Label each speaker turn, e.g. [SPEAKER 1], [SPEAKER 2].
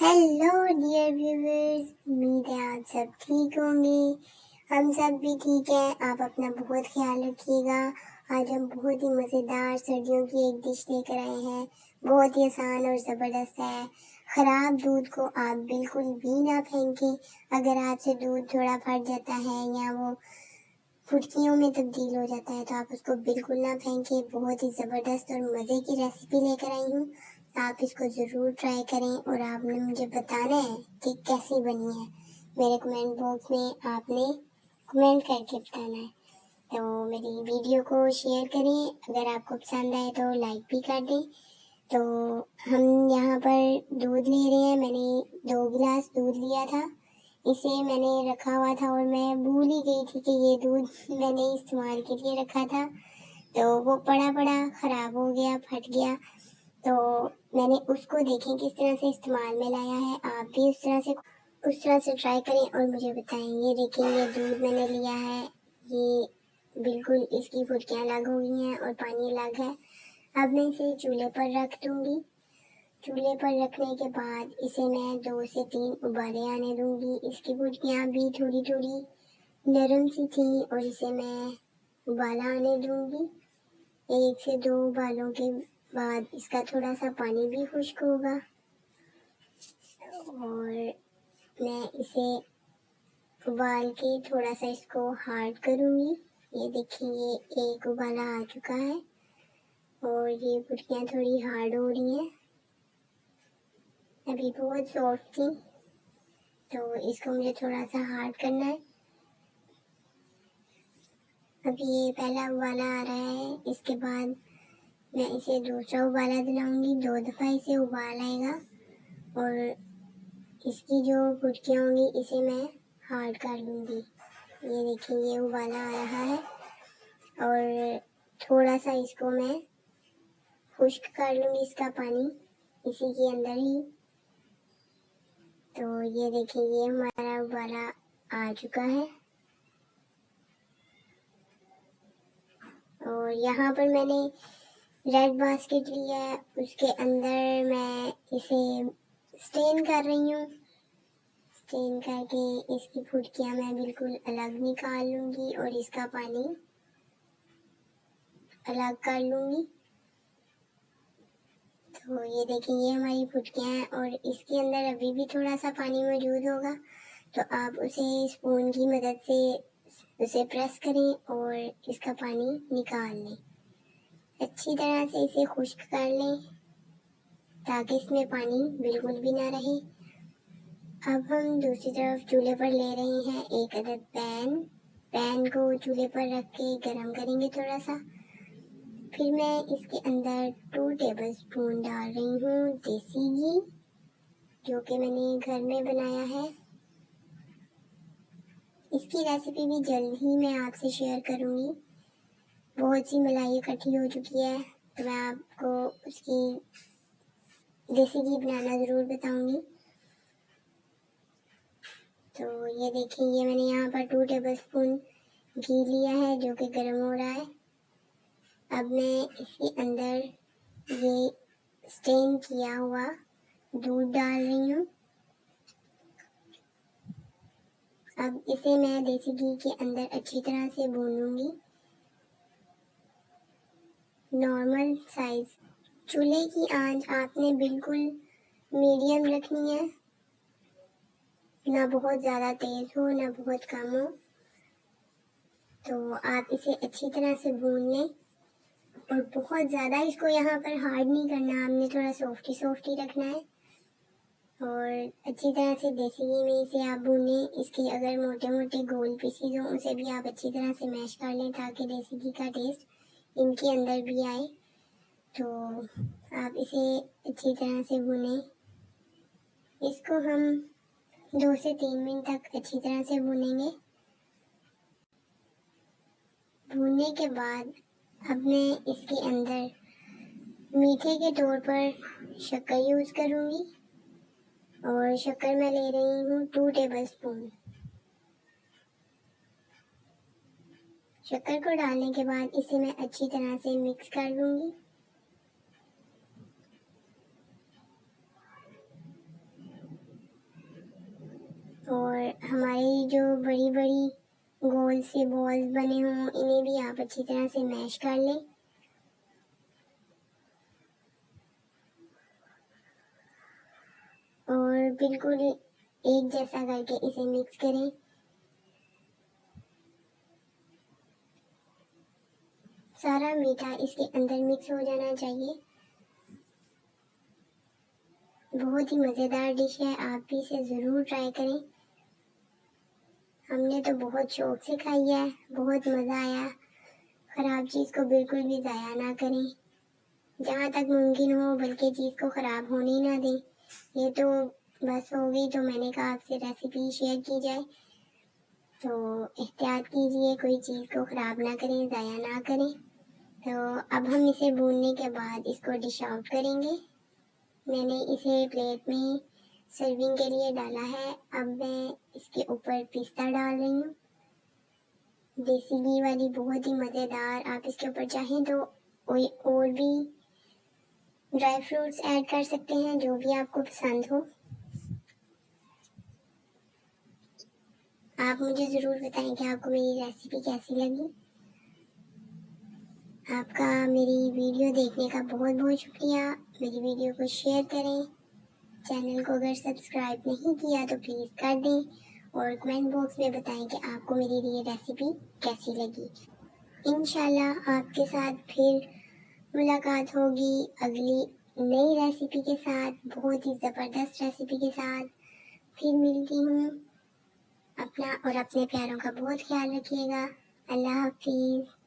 [SPEAKER 1] Hello dear viewers, उम्मीद है आप सब ठीक होंगे। हम सब भी ठीक हैं। आप अपना बहुत ख्याल रखिएगा। आज हम बहुत ही मज़ेदार सर्दियों की एक डिश लेकर आए हैं। बहुत ही आसान और ज़बरदस्त है। ख़राब दूध को आप बिल्कुल भी ना फेंकें। अगर आपसे दूध थोड़ा फट जाता है या वो फुटकियों में तब्दील हो जाता है तो आप उसको बिल्कुल ना फेंकें। बहुत ही ज़बरदस्त और मज़े की रेसिपी लेकर आई हूँ। आप इसको ज़रूर ट्राई करें और आपने मुझे बताना है कि कैसी बनी है। मेरे कमेंट बॉक्स में आपने कमेंट करके बताना है। तो मेरी वीडियो को शेयर करें। अगर आपको पसंद आए तो लाइक भी कर दें। तो हम यहाँ पर दूध ले रहे हैं। मैंने 2 गिलास दूध लिया था। इसे मैंने रखा हुआ था और मैं भूल ही गई थी कि ये दूध मैंने इस्तेमाल के लिए रखा था। तो वो पड़ा पड़ा ख़राब हो गया, फट गया। तो मैंने उसको देखें किस तरह से इस्तेमाल में लाया है। आप भी उस तरह से ट्राई करें और मुझे बताएं। ये देखें, ये दूध मैंने लिया है। ये बिल्कुल इसकी फुटकियाँ अलग हो गई हैं और पानी अलग है। अब मैं इसे चूल्हे पर रख दूँगी। चूल्हे पर रखने के बाद इसे मैं 2 से 3 उबाले आने दूंगी। इसकी फुटकियाँ भी थोड़ी थोड़ी नरम सी थी और इसे मैं उबाला आने दूंगी। 1 से 2 उबालों के बाद इसका थोड़ा सा पानी भी खुश्क होगा और मैं इसे उबाल के थोड़ा सा इसको हार्ड करूँगी। ये देखिए, ये एक उबाला आ चुका है और ये फुटकियाँ थोड़ी हार्ड हो रही हैं। अभी बहुत सॉफ्ट थी तो इसको मुझे थोड़ा सा हार्ड करना है। अभी ये पहला उबाला आ रहा है। इसके बाद मैं इसे दूसरा उबाला दिलाऊंगी। 2 दफ़ा इसे उबाल आएगा और इसकी जो फुटकियाँ होंगी इसे मैं हार्ड कर लूँगी। ये देखिए, ये उबाला आ रहा है और थोड़ा सा इसको मैं खुश्क कर लूँगी, इसका पानी इसी के अंदर ही। तो ये देखिए, ये हमारा उबाला आ चुका है और यहाँ पर मैंने रेड बास्केट लिया है। उसके अंदर मैं इसे स्टेन कर रही हूँ। स्टेन करके इसकी फुटकियाँ मैं बिल्कुल अलग निकाल लूँगी और इसका पानी अलग कर लूँगी। तो ये देखिए, ये हमारी फुटकियाँ हैं और इसके अंदर अभी भी थोड़ा सा पानी मौजूद होगा। तो आप उसे स्पून की मदद से उसे प्रेस करें और इसका पानी निकाल लें। अच्छी तरह से इसे खुश्क कर लें ताकि इसमें पानी बिल्कुल भी ना रहे। अब हम दूसरी तरफ चूल्हे पर ले रहे हैं एक अदद पैन को चूल्हे पर रख के गरम करेंगे थोड़ा सा। फिर मैं इसके अंदर 2 टेबलस्पून डाल रही हूँ देसी घी, जो कि मैंने घर में बनाया है। इसकी रेसिपी भी जल्द ही मैं आपसे शेयर करूँगी। बहुत सी मलाई इकट्ठी हो चुकी है तो मैं आपको उसकी देसी घी बनाना ज़रूर बताऊँगी। तो ये देखिए, ये मैंने यहाँ पर 2 टेबलस्पून घी लिया है जो कि गर्म हो रहा है। अब मैं इसके अंदर ये स्टेन किया हुआ दूध डाल रही हूँ। अब इसे मैं देसी घी के अंदर अच्छी तरह से भूनूंगी। नॉर्मल साइज चूल्हे की आंच आपने बिल्कुल मीडियम रखनी है, ना बहुत ज़्यादा तेज़ हो ना बहुत कम हो। तो आप इसे अच्छी तरह से भून लें और बहुत ज़्यादा इसको यहाँ पर हार्ड नहीं करना, आपने थोड़ा सॉफ्टी रखना है। और अच्छी तरह से देसी घी में इसे आप भूनें। इसके अगर मोटे मोटे गोल पीसीज हों उसे भी आप अच्छी तरह से मैश कर लें ताकि देसी घी का टेस्ट इनके अंदर भी आए। तो आप इसे अच्छी तरह से भूनें। इसको हम 2 से 3 मिनट तक अच्छी तरह से भूनेंगे। भूनने के बाद अब मैं इसके अंदर मीठे के तौर पर शक्कर यूज़ करूँगी और शक्कर मैं ले रही हूँ 2 टेबलस्पून। शक्कर को डालने के बाद इसे मैं अच्छी तरह से मिक्स कर लूँगी। हमारी जो बड़ी बड़ी गोल से बॉल्स बने हों इन्हें भी आप अच्छी तरह से मैश कर लें। और बिल्कुल एक जैसा करके इसे मिक्स करें। सारा मीठा इसके अंदर मिक्स हो जाना चाहिए। बहुत ही मज़ेदार डिश है, आप भी इसे ज़रूर ट्राई करें। हमने तो बहुत शौक से खाई है, बहुत मज़ा आया। ख़राब चीज़ को बिल्कुल भी ज़ाया ना करें, जहाँ तक मुमकिन हो बल्कि चीज़ को ख़राब होने ही ना दें। ये तो बस हो गई, तो मैंने कहा आपसे रेसिपी शेयर की जाए। तो एहतियात कीजिए, कोई चीज़ को ख़राब ना करें, ज़ाया ना करें। तो अब हम इसे भूनने के बाद इसको डिश आउट करेंगे। मैंने इसे प्लेट में सर्विंग के लिए डाला है। अब मैं इसके ऊपर पिस्ता डाल रही हूँ, देसी घी वाली, बहुत ही मज़ेदार। आप इसके ऊपर चाहें तो कोई और भी ड्राई फ्रूट्स ऐड कर सकते हैं, जो भी आपको पसंद हो। आप मुझे ज़रूर बताएं कि आपको मेरी रेसिपी कैसी लगी। आपका मेरी वीडियो देखने का बहुत बहुत शुक्रिया। मेरी वीडियो को शेयर करें, चैनल को अगर सब्सक्राइब नहीं किया तो प्लीज़ कर दें और कमेंट बॉक्स में बताएं कि आपको मेरी ये रेसिपी कैसी लगी। इंशाल्लाह आपके साथ फिर मुलाकात होगी अगली नई रेसिपी के साथ, बहुत ही ज़बरदस्त रेसिपी के साथ फिर मिलती हूँ। अपना और अपने प्यारों का बहुत ख्याल रखिएगा। अल्लाह हाफिज़।